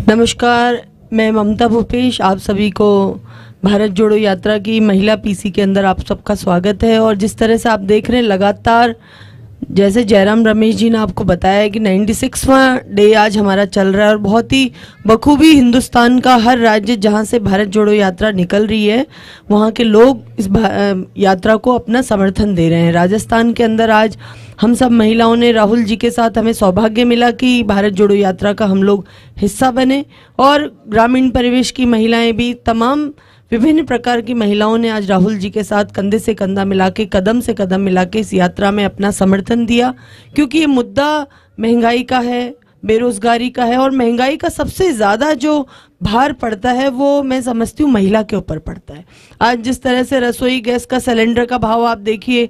नमस्कार, मैं ममता भूपेश आप सभी को भारत जोड़ो यात्रा की महिला पीसी के अंदर आप सबका स्वागत है। और जिस तरह से आप देख रहे हैं लगातार, जैसे जयराम रमेश जी ने आपको बताया है कि 96वां डे आज हमारा चल रहा है और बहुत ही बखूबी हिंदुस्तान का हर राज्य जहां से भारत जोड़ो यात्रा निकल रही है वहां के लोग इस यात्रा को अपना समर्थन दे रहे हैं। राजस्थान के अंदर आज हम सब महिलाओं ने, राहुल जी के साथ हमें सौभाग्य मिला कि भारत जोड़ो यात्रा का हम लोग हिस्सा बने और ग्रामीण परिवेश की महिलाएं भी, तमाम विभिन्न प्रकार की महिलाओं ने आज राहुल जी के साथ कंधे से कंधा मिला के, कदम से कदम मिला के इस यात्रा में अपना समर्थन दिया। क्योंकि ये मुद्दा महंगाई का है, बेरोजगारी का है और महंगाई का सबसे ज़्यादा जो भार पड़ता है वो मैं समझती हूँ महिला के ऊपर पड़ता है। आज जिस तरह से रसोई गैस का सिलेंडर का भाव आप देखिए,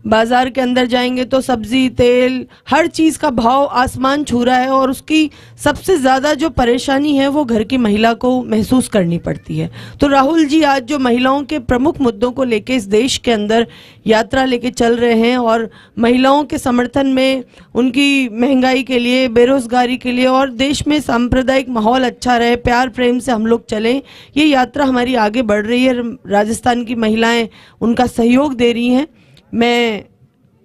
बाजार के अंदर जाएंगे तो सब्जी, तेल, हर चीज़ का भाव आसमान छू रहा है और उसकी सबसे ज़्यादा जो परेशानी है वो घर की महिला को महसूस करनी पड़ती है। तो राहुल जी आज जो महिलाओं के प्रमुख मुद्दों को लेके इस देश के अंदर यात्रा लेके चल रहे हैं और महिलाओं के समर्थन में, उनकी महंगाई के लिए, बेरोजगारी के लिए और देश में सांप्रदायिक माहौल अच्छा रहे, प्यार प्रेम से हम लोग चलें, ये यात्रा हमारी आगे बढ़ रही है। राजस्थान की महिलाएं उनका सहयोग दे रही हैं। मैं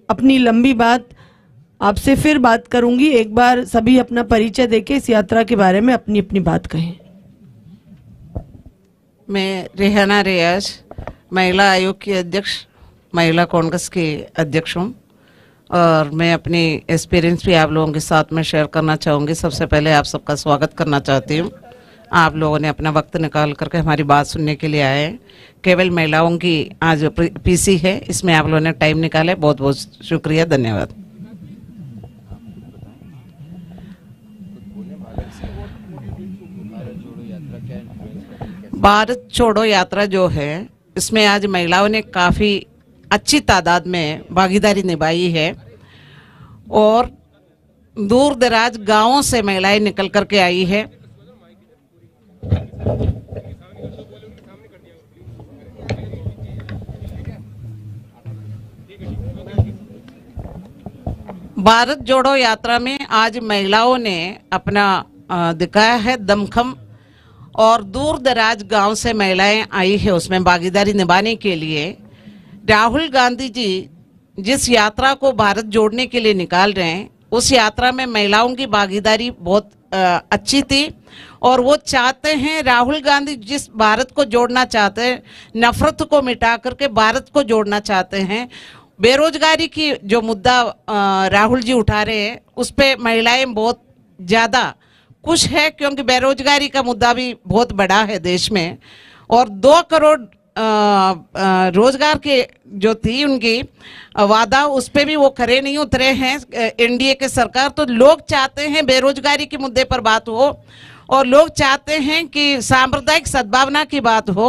अपनी लंबी बात आपसे फिर बात करूंगी, एक बार सभी अपना परिचय देके इस यात्रा के बारे में अपनी अपनी बात कहें। मैं रेहाना रियाज, महिला आयोग की अध्यक्ष, महिला कांग्रेस की अध्यक्ष हूँ और मैं अपनी एक्सपीरियंस भी आप लोगों के साथ में शेयर करना चाहूँगी। सबसे पहले आप सबका स्वागत करना चाहती हूँ। आप लोगों ने अपना वक्त निकाल करके हमारी बात सुनने के लिए आए हैं। केवल महिलाओं की आज पीसी है, इसमें आप लोगों ने टाइम निकाला है, बहुत बहुत शुक्रिया, धन्यवाद। भारत छोड़ो यात्रा जो है, इसमें आज महिलाओं ने काफ़ी अच्छी तादाद में भागीदारी निभाई है और दूर दराज गांवों से महिलाएं निकल करके आई है। भारत जोड़ो यात्रा में आज महिलाओं ने अपना दिखाया है दमखम और दूर दराज गांव से महिलाएं आई है उसमें भागीदारी निभाने के लिए। राहुल गांधी जी जिस यात्रा को भारत जोड़ने के लिए निकाल रहे हैं, उस यात्रा में महिलाओं की भागीदारी बहुत अच्छी थी और वो चाहते हैं, राहुल गांधी जिस भारत को जोड़ना चाहते हैं, नफरत को मिटा करके भारत को जोड़ना चाहते हैं। बेरोजगारी की जो मुद्दा राहुल जी उठा रहे हैं उस पे महिलाएं बहुत ज़्यादा खुश है, क्योंकि बेरोजगारी का मुद्दा भी बहुत बड़ा है देश में और 2 करोड़ रोजगार के जो थी उनकी वादा, उस पे भी वो खरे नहीं उतरे हैं एनडीए के सरकार। तो लोग चाहते हैं बेरोजगारी के मुद्दे पर बात हो और लोग चाहते हैं कि सांप्रदायिक सद्भावना की बात हो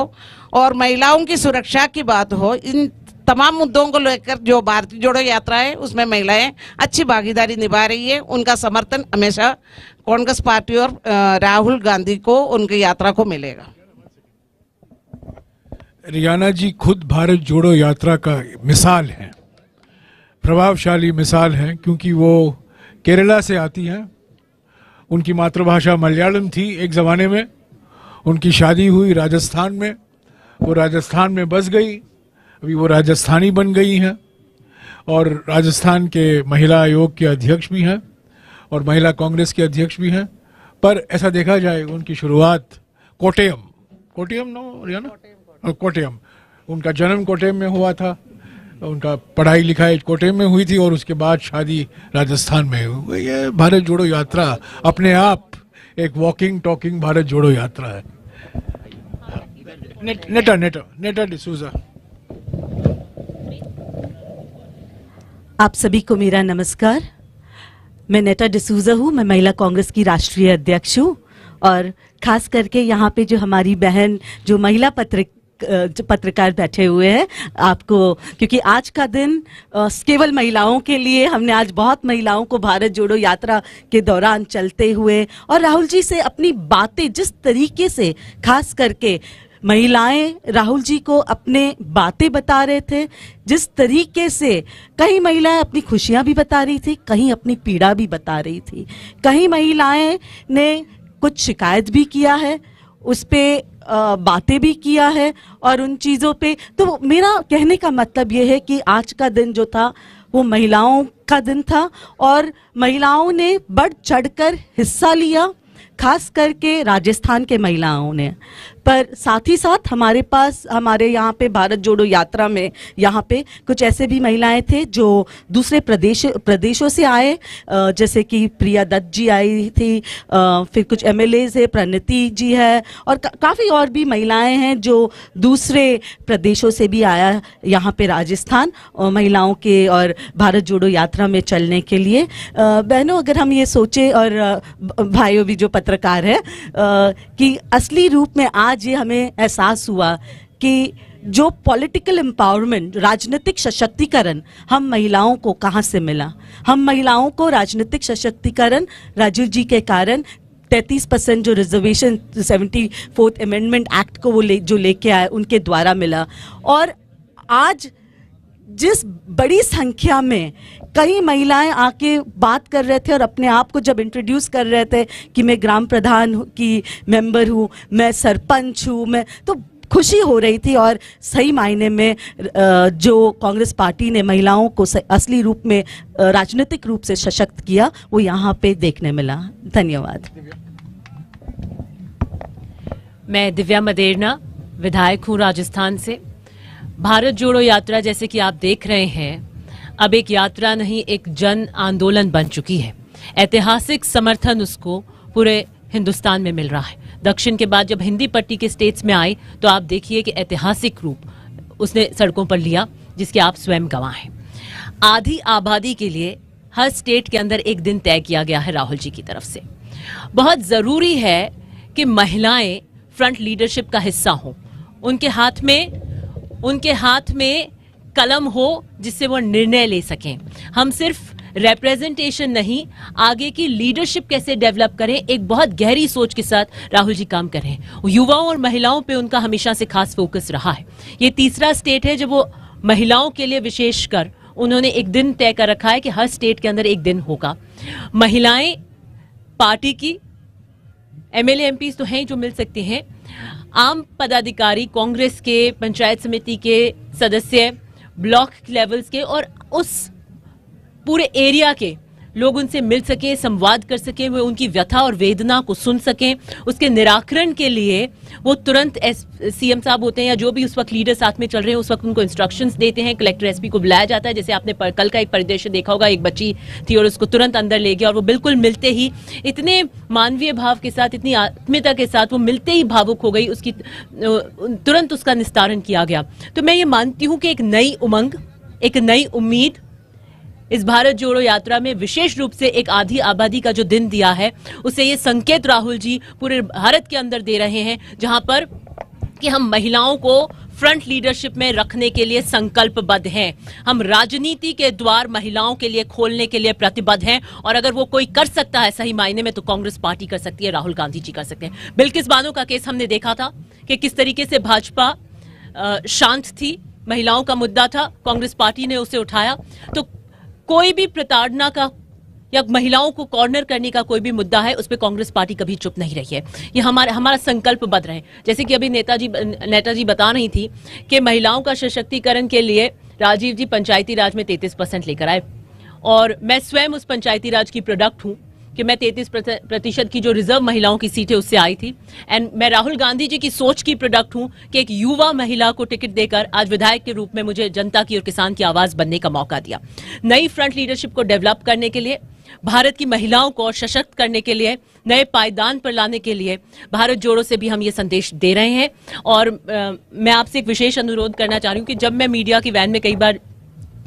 और महिलाओं की सुरक्षा की बात हो। इन तमाम मुद्दों को लेकर जो भारत जोड़ो यात्रा है उसमें महिलाएं अच्छी भागीदारी निभा रही है। उनका समर्थन हमेशा कांग्रेस पार्टी और राहुल गांधी को उनकी यात्रा को मिलेगा। रियाना जी खुद भारत जोड़ो यात्रा का मिसाल हैं, प्रभावशाली मिसाल हैं, क्योंकि वो केरला से आती हैं। उनकी मातृभाषा मलयालम थी एक ज़माने में। उनकी शादी हुई राजस्थान में, वो राजस्थान में बस गई, अभी वो राजस्थानी बन गई हैं और राजस्थान के महिला आयोग के अध्यक्ष भी हैं और महिला कांग्रेस के अध्यक्ष भी हैं। पर ऐसा देखा जाए उनकी शुरुआत कोट्टयम उनका जन्म कोट्टयम में हुआ था, उनका पढ़ाई लिखाई कोट्टयम में हुई थी और उसके बाद शादी राजस्थान में हुई। ये भारत जोड़ो यात्रा अपने आप एक वॉकिंग टॉकिंग भारत जोड़ो यात्रा है। नेटा डिसूजा। आप सभी को मेरा नमस्कार। मैं नेटा डिसूजा हूँ, मैं महिला कांग्रेस की राष्ट्रीय अध्यक्ष हूँ और खास करके यहाँ पे जो हमारी बहन जो महिला पत्रकार बैठे हुए हैं, आपको, क्योंकि आज का दिन केवल महिलाओं के लिए, हमने आज बहुत महिलाओं को भारत जोड़ो यात्रा के दौरान चलते हुए और राहुल जी से अपनी बातें जिस तरीके से, खास करके महिलाएं राहुल जी को अपने बातें बता रहे थे, जिस तरीके से कई महिलाएं अपनी खुशियां भी बता रही थी, कहीं अपनी पीड़ा भी बता रही थी। कहीं महिलाएं ने कुछ शिकायत भी किया है, उस पे बातें भी किया है, और उन चीज़ों पे तो मेरा कहने का मतलब ये है कि आज का दिन जो था वो महिलाओं का दिन था, और महिलाओं ने बढ़ चढ़कर हिस्सा लिया, खास करके राजस्थान के महिलाओं ने। पर साथ ही साथ हमारे पास, हमारे यहाँ पे भारत जोड़ो यात्रा में यहाँ पे कुछ ऐसे भी महिलाएं थे जो दूसरे प्रदेशों से आए, जैसे कि प्रिया दत्त जी आई थी, फिर कुछ एमएलएज है, प्रणति जी है, और काफ़ी और भी महिलाएं हैं जो दूसरे प्रदेशों से भी आया यहाँ पे राजस्थान महिलाओं के और भारत जोड़ो यात्रा में चलने के लिए। बहनों, अगर हम ये सोचे, और भाइयों भी जो पत्रकार है, कि असली रूप में आज ये हमें एहसास हुआ कि जो पॉलिटिकल एम्पावरमेंट, राजनीतिक सशक्तिकरण हम महिलाओं को कहाँ से मिला। हम महिलाओं को राजनीतिक सशक्तिकरण राजीव जी के कारण 33% जो रिजर्वेशन 74th अमेंडमेंट एक्ट को वो जो लेके आए उनके द्वारा मिला। और आज जिस बड़ी संख्या में कई महिलाएं आके बात कर रहे थे और अपने आप को जब इंट्रोड्यूस कर रहे थे कि मैं ग्राम प्रधान की मेंबर हूँ, मैं सरपंच हूँ, मैं, तो खुशी हो रही थी। और सही मायने में जो कांग्रेस पार्टी ने महिलाओं को असली रूप में राजनीतिक रूप से सशक्त किया वो यहाँ पे देखने मिला। धन्यवाद। मैं दिव्या मदेरना, विधायक हूँ राजस्थान से। भारत जोड़ो यात्रा, जैसे कि आप देख रहे हैं, अब एक यात्रा नहीं, एक जन आंदोलन बन चुकी है। ऐतिहासिक समर्थन उसको पूरे हिंदुस्तान में मिल रहा है। दक्षिण के बाद जब हिंदी पट्टी के स्टेट्स में आई तो आप देखिए कि ऐतिहासिक रूप उसने सड़कों पर लिया, जिसके आप स्वयं गवाह हैं। आधी आबादी के लिए हर स्टेट के अंदर एक दिन तय किया गया है राहुल जी की तरफ से। बहुत जरूरी है कि महिलाएं फ्रंट लीडरशिप का हिस्सा हों, उनके हाथ में कलम हो जिससे वो निर्णय ले सकें। हम सिर्फ रिप्रेजेंटेशन नहीं, आगे की लीडरशिप कैसे डेवलप करें, एक बहुत गहरी सोच के साथ राहुल जी काम कर रहे हैं। युवाओं और महिलाओं पे उनका हमेशा से खास फोकस रहा है। ये तीसरा स्टेट है जब वो महिलाओं के लिए विशेषकर उन्होंने एक दिन तय कर रखा है कि हर स्टेट के अंदर एक दिन होगा। महिलाएं पार्टी की एमएलए एमपी तो हैं जो मिल सकते हैं, आम पदाधिकारी, कांग्रेस के, पंचायत समिति के सदस्य, ब्लॉक लेवल्स के, और उस पूरे एरिया के लोग उनसे मिल सके, संवाद कर सके, वे उनकी व्यथा और वेदना को सुन सकें। उसके निराकरण के लिए वो तुरंत सीएम साहब होते हैं या जो भी उस वक्त लीडर साथ में चल रहे हैं उस वक्त उनको इंस्ट्रक्शंस देते हैं। कलेक्टर एसपी को बुलाया जाता है। जैसे आपने कल का एक परिदृश्य देखा होगा, एक बच्ची थी और उसको तुरंत अंदर ले गया और वो बिल्कुल मिलते ही इतने मानवीय भाव के साथ, इतनी आत्मीयता के साथ वो मिलते ही भावुक हो गई, उसकी तुरंत उसका निस्तारण किया गया। तो मैं ये मानती हूँ कि एक नई उमंग, एक नई उम्मीद इस भारत जोड़ो यात्रा में विशेष रूप से एक आधी आबादी का जो दिन दिया है, उसे ये संकेत राहुल जी पूरे भारत के अंदर दे रहे हैं, जहां पर कि हम महिलाओं को फ्रंट लीडरशिप में रखने के लिए संकल्पबद्ध हैं। हम राजनीति के द्वार महिलाओं के लिए खोलने के लिए प्रतिबद्ध हैं, और अगर वो कोई कर सकता है सही मायने में तो कांग्रेस पार्टी कर सकती है, राहुल गांधी जी कर सकते हैं। बिल्किस बानो का केस हमने देखा था कि किस तरीके से भाजपा शांत थी, महिलाओं का मुद्दा था, कांग्रेस पार्टी ने उसे उठाया। तो कोई भी प्रताड़ना का या महिलाओं को कॉर्नर करने का कोई भी मुद्दा है, उस पर कांग्रेस पार्टी कभी चुप नहीं रही है। ये हमारा संकल्प बद्ध रहे। जैसे कि अभी नेताजी बता रही थी कि महिलाओं का सशक्तिकरण के लिए राजीव जी पंचायती राज में 33% लेकर आए, और मैं स्वयं उस पंचायती राज की प्रोडक्ट हूं कि मैं 33% की जो रिजर्व महिलाओं की सीटें उससे आई थी। एंड मैं राहुल गांधी जी की सोच की प्रोडक्ट हूं कि एक युवा महिला को टिकट देकर आज विधायक के रूप में मुझे जनता की और किसान की आवाज बनने का मौका दिया। नई फ्रंट लीडरशिप को डेवलप करने के लिए, भारत की महिलाओं को सशक्त करने के लिए, नए पायदान पर लाने के लिए भारत जोड़ो से भी हम ये संदेश दे रहे हैं। और मैं आपसे एक विशेष अनुरोध करना चाह रही हूँ कि जब मैं मीडिया की वैन में कई बार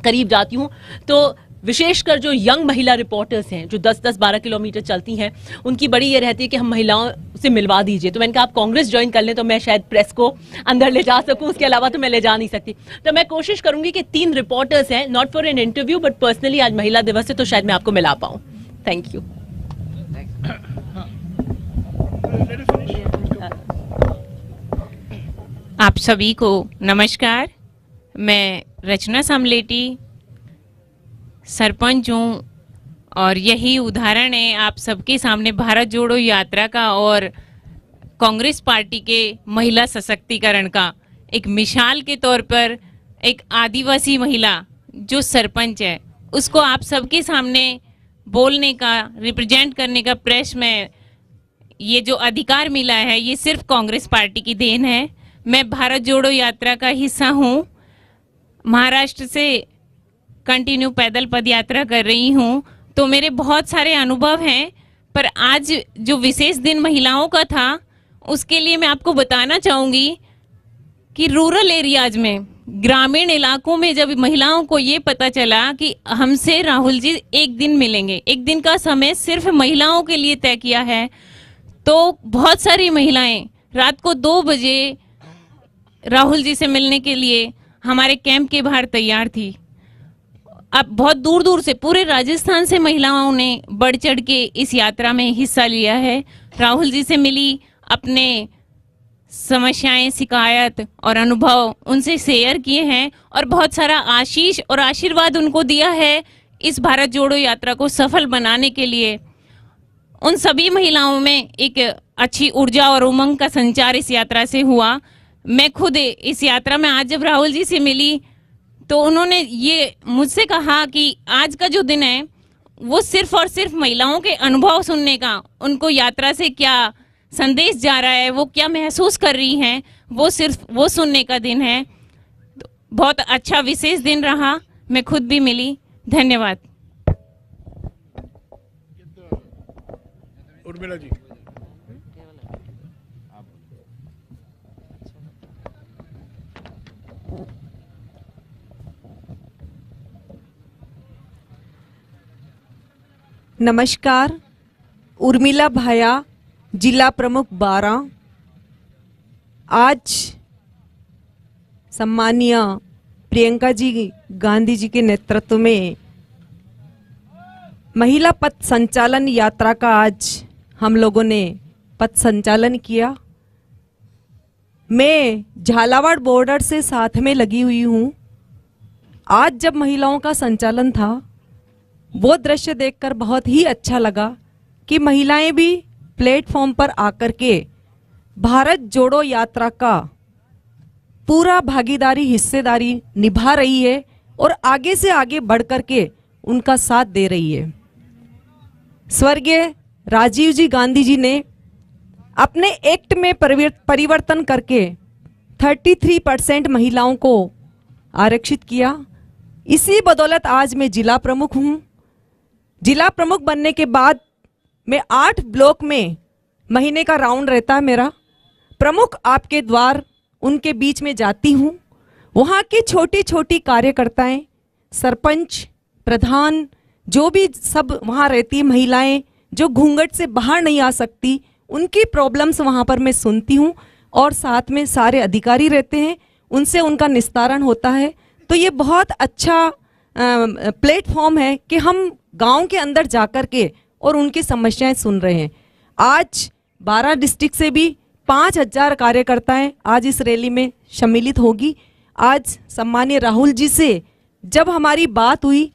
करीब जाती हूँ तो विशेषकर जो यंग महिला रिपोर्टर्स हैं जो 10-10, 12 किलोमीटर चलती हैं, उनकी बड़ी ये रहती है कि हम महिलाओं से मिलवा दीजिए। तो मैंने कहा आप कांग्रेस ज्वाइन कर लें तो मैं शायद प्रेस को अंदर ले जा सकूं, उसके अलावा तो मैं ले जा नहीं सकती। तो मैं कोशिश करूंगी कि 3 रिपोर्टर्स हैं, not for an interview but personally, आज महिला दिवस है तो शायद मैं आपको मिला पाऊं। Thank you. आप सभी को नमस्कार। मैं रचना सामलेटी सरपंच हूँ और यही उदाहरण है आप सबके सामने भारत जोड़ो यात्रा का और कांग्रेस पार्टी के महिला सशक्तिकरण का। एक मिसाल के तौर पर एक आदिवासी महिला जो सरपंच है उसको आप सबके सामने बोलने का, रिप्रेजेंट करने का प्रेस में ये जो अधिकार मिला है ये सिर्फ कांग्रेस पार्टी की देन है। मैं भारत जोड़ो यात्रा का हिस्सा हूँ, महाराष्ट्र से कंटिन्यू पैदल पद यात्रा कर रही हूँ, तो मेरे बहुत सारे अनुभव हैं। पर आज जो विशेष दिन महिलाओं का था उसके लिए मैं आपको बताना चाहूँगी कि रूरल एरियाज में, ग्रामीण इलाकों में जब महिलाओं को ये पता चला कि हमसे राहुल जी एक दिन मिलेंगे, एक दिन का समय सिर्फ महिलाओं के लिए तय किया है, तो बहुत सारी महिलाएं रात को 2 बजे राहुल जी से मिलने के लिए हमारे कैंप के बाहर तैयार थी। अब बहुत दूर दूर से, पूरे राजस्थान से महिलाओं ने बढ़ चढ़ के इस यात्रा में हिस्सा लिया है। राहुल जी से मिली, अपने समस्याएं, शिकायत और अनुभव उनसे शेयर किए हैं और बहुत सारा आशीष और आशीर्वाद उनको दिया है इस भारत जोड़ो यात्रा को सफल बनाने के लिए। उन सभी महिलाओं में एक अच्छी ऊर्जा और उमंग का संचार इस यात्रा से हुआ। मैं खुद इस यात्रा में आज जब राहुल जी से मिली तो उन्होंने ये मुझसे कहा कि आज का जो दिन है वो सिर्फ और सिर्फ महिलाओं के अनुभव सुनने का, उनको यात्रा से क्या संदेश जा रहा है, वो क्या महसूस कर रही हैं, वो सिर्फ वो सुनने का दिन है। तो बहुत अच्छा विशेष दिन रहा, मैं खुद भी मिली। धन्यवाद। उर्मिला जी। नमस्कार, उर्मिला भाया, जिला प्रमुख 12। आज सम्मानीय प्रियंका जी गांधी जी के नेतृत्व में महिला पथ संचालन यात्रा का आज हम लोगों ने पथ संचालन किया। मैं झालावाड़ बॉर्डर से साथ में लगी हुई हूँ। आज जब महिलाओं का संचालन था वो दृश्य देखकर बहुत ही अच्छा लगा कि महिलाएं भी प्लेटफॉर्म पर आकर के भारत जोड़ो यात्रा का पूरा भागीदारी, हिस्सेदारी निभा रही है और आगे से आगे बढ़ करके उनका साथ दे रही है। स्वर्गीय राजीव जी गांधी जी ने अपने एक्ट में परिवर्तन करके 33% महिलाओं को आरक्षित किया। इसी बदौलत आज मैं जिला प्रमुख हूँ। जिला प्रमुख बनने के बाद मैं 8 ब्लॉक में महीने का राउंड रहता है मेरा। प्रमुख आपके द्वार उनके बीच में जाती हूँ। वहाँ की छोटी छोटी कार्यकर्ताएं, सरपंच, प्रधान, जो भी सब वहाँ रहती है महिलाएं जो घूंघट से बाहर नहीं आ सकती, उनकी प्रॉब्लम्स वहाँ पर मैं सुनती हूँ और साथ में सारे अधिकारी रहते हैं, उनसे उनका निस्तारण होता है। तो ये बहुत अच्छा प्लेटफॉर्म है कि हम गांव के अंदर जाकर के और उनकी समस्याएं सुन रहे हैं। आज 12 डिस्ट्रिक्ट से भी 5000 कार्यकर्ताएं आज इस रैली में सम्मिलित होगी। आज सम्मानीय राहुल जी से जब हमारी बात हुई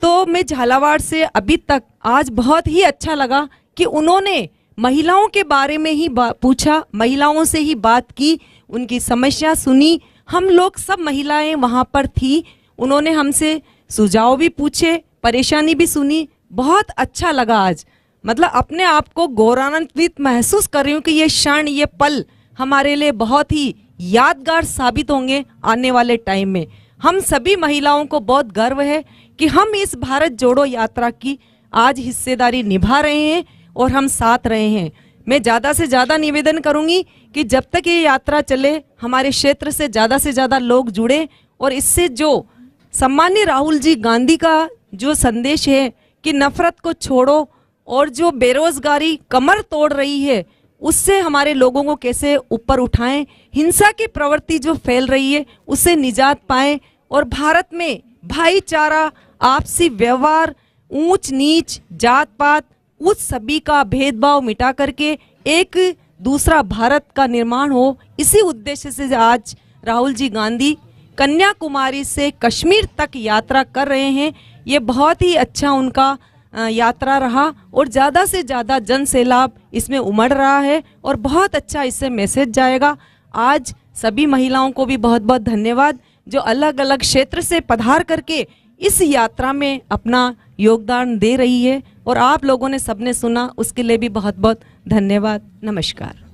तो मैं झालावाड़ से अभी तक आज बहुत ही अच्छा लगा कि उन्होंने महिलाओं के बारे में ही पूछा, महिलाओं से ही बात की, उनकी समस्या सुनी। हम लोग सब महिलाएं वहाँ पर थी, उन्होंने हमसे सुझाव भी पूछे, परेशानी भी सुनी। बहुत अच्छा लगा आज, मतलब अपने आप को गौरवान्वित महसूस कर रही हूँ कि ये क्षण, ये पल हमारे लिए बहुत ही यादगार साबित होंगे आने वाले टाइम में। हम सभी महिलाओं को बहुत गर्व है कि हम इस भारत जोड़ो यात्रा की आज हिस्सेदारी निभा रहे हैं और हम साथ रहे हैं। मैं ज़्यादा से ज़्यादा निवेदन करूंगी कि जब तक ये यात्रा चले हमारे क्षेत्र से ज़्यादा लोग जुड़े और इससे जो सम्मानीय राहुल जी गांधी का जो संदेश है कि नफरत को छोड़ो और जो बेरोजगारी कमर तोड़ रही है उससे हमारे लोगों को कैसे ऊपर उठाएं, हिंसा की प्रवृत्ति जो फैल रही है उससे निजात पाएं और भारत में भाईचारा, आपसी व्यवहार, ऊंच नीच, जात पात, उस सभी का भेदभाव मिटा करके एक दूसरा भारत का निर्माण हो। इसी उद्देश्य से आज राहुल जी गांधी कन्याकुमारी से कश्मीर तक यात्रा कर रहे हैं। ये बहुत ही अच्छा उनका यात्रा रहा और ज़्यादा से ज़्यादा जन सैलाब इसमें उमड़ रहा है और बहुत अच्छा इससे मैसेज जाएगा। आज सभी महिलाओं को भी बहुत बहुत धन्यवाद जो अलग अलग क्षेत्र से पधार करके इस यात्रा में अपना योगदान दे रही है, और आप लोगों ने सबने सुना उसके लिए भी बहुत बहुत धन्यवाद। नमस्कार।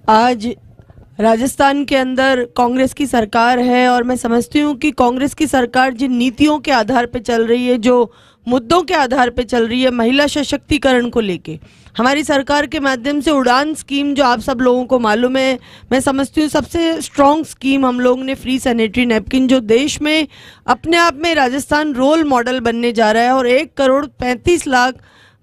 आज राजस्थान के अंदर कांग्रेस की सरकार है और मैं समझती हूँ कि कांग्रेस की सरकार जिन नीतियों के आधार पे चल रही है, जो मुद्दों के आधार पे चल रही है, महिला सशक्तिकरण को लेके हमारी सरकार के माध्यम से उड़ान स्कीम जो आप सब लोगों को मालूम है, मैं समझती हूँ सबसे स्ट्रॉन्ग स्कीम हम लोग ने फ्री सैनिटरी नैपकिन, जो देश में अपने आप में राजस्थान रोल मॉडल बनने जा रहा है और 1,35,00,000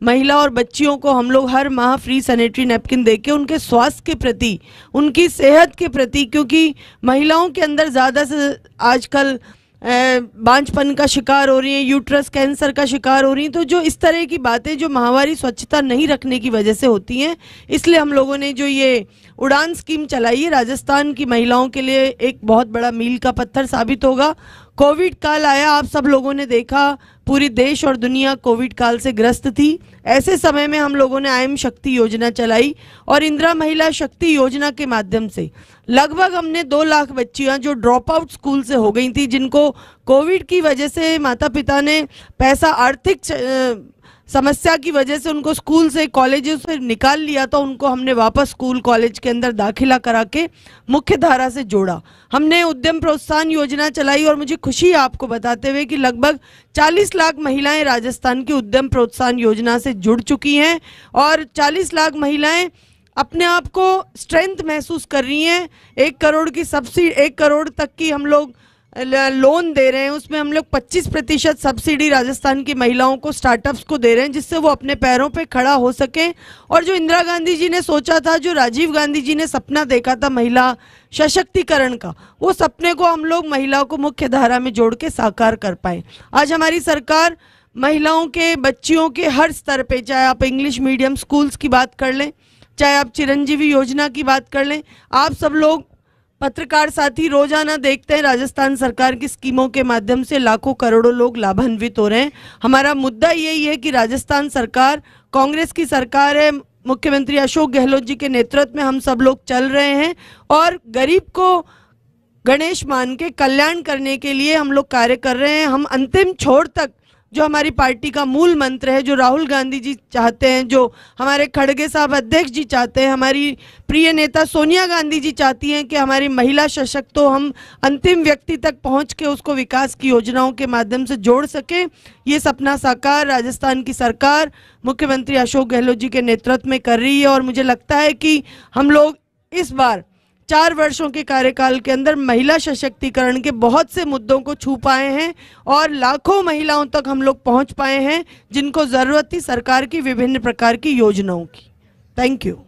महिला और बच्चियों को हम लोग हर माह फ्री सैनिटरी नैपकिन देके उनके स्वास्थ्य के प्रति, उनकी सेहत के प्रति, क्योंकि महिलाओं के अंदर ज़्यादा से आजकल बांझपन का शिकार हो रही है, यूट्रस कैंसर का शिकार हो रही हैं, तो जो इस तरह की बातें जो माहवारी स्वच्छता नहीं रखने की वजह से होती हैं, इसलिए हम लोगों ने जो ये उड़ान स्कीम चलाई है राजस्थान की महिलाओं के लिए एक बहुत बड़ा मील का पत्थर साबित होगा। कोविड काल आया, आप सब लोगों ने देखा पूरी देश और दुनिया कोविड काल से ग्रस्त थी। ऐसे समय में हम लोगों ने आयम शक्ति योजना चलाई और इंदिरा महिला शक्ति योजना के माध्यम से लगभग हमने 2 लाख बच्चियां जो ड्रॉप आउट स्कूल से हो गई थी, जिनको कोविड की वजह से माता पिता ने पैसा आर्थिक समस्या की वजह से उनको स्कूल से कॉलेजों से निकाल लिया था, उनको हमने वापस स्कूल कॉलेज के अंदर दाखिला करा के मुख्य धारा से जोड़ा। हमने उद्यम प्रोत्साहन योजना चलाई और मुझे खुशी है आपको बताते हुए कि लगभग 40 लाख महिलाएं राजस्थान की उद्यम प्रोत्साहन योजना से जुड़ चुकी हैं और 40 लाख महिलाएं अपने आप को स्ट्रेंथ महसूस कर रही हैं। 1 करोड़ की सब्सिडी, 1 करोड़ तक की हम लोग लोन दे रहे हैं, उसमें हम लोग 25% सब्सिडी राजस्थान की महिलाओं को स्टार्टअप्स को दे रहे हैं, जिससे वो अपने पैरों पे खड़ा हो सके। और जो इंदिरा गांधी जी ने सोचा था, जो राजीव गांधी जी ने सपना देखा था महिला सशक्तिकरण का, वो सपने को हम लोग महिलाओं को मुख्य धारा में जोड़ के साकार कर पाए। आज हमारी सरकार महिलाओं के, बच्चियों के हर स्तर पे, चाहे आप इंग्लिश मीडियम स्कूल्स की बात कर लें, चाहे आप चिरंजीवी योजना की बात कर लें, आप सब लोग पत्रकार साथी रोजाना देखते हैं राजस्थान सरकार की स्कीमों के माध्यम से लाखों करोड़ों लोग लाभान्वित हो रहे हैं। हमारा मुद्दा यही है कि राजस्थान सरकार कांग्रेस की सरकार है, मुख्यमंत्री अशोक गहलोत जी के नेतृत्व में हम सब लोग चल रहे हैं और गरीब को गणेश मान के कल्याण करने के लिए हम लोग कार्य कर रहे हैं। हम अंतिम छोर तक, जो हमारी पार्टी का मूल मंत्र है, जो राहुल गांधी जी चाहते हैं, जो हमारे खड़गे साहब अध्यक्ष जी चाहते हैं, हमारी प्रिय नेता सोनिया गांधी जी चाहती हैं कि हमारी महिला सशक्त हो, हम अंतिम व्यक्ति तक पहुंच के उसको विकास की योजनाओं के माध्यम से जोड़ सके। ये सपना साकार राजस्थान की सरकार मुख्यमंत्री अशोक गहलोत जी के नेतृत्व में कर रही है और मुझे लगता है कि हम लोग इस बार 4 वर्षों के कार्यकाल के अंदर महिला सशक्तिकरण के बहुत से मुद्दों को छू पाए हैं और लाखों महिलाओं तक हम लोग पहुंच पाए हैं जिनको जरूरत थी सरकार की विभिन्न प्रकार की योजनाओं की। Thank you.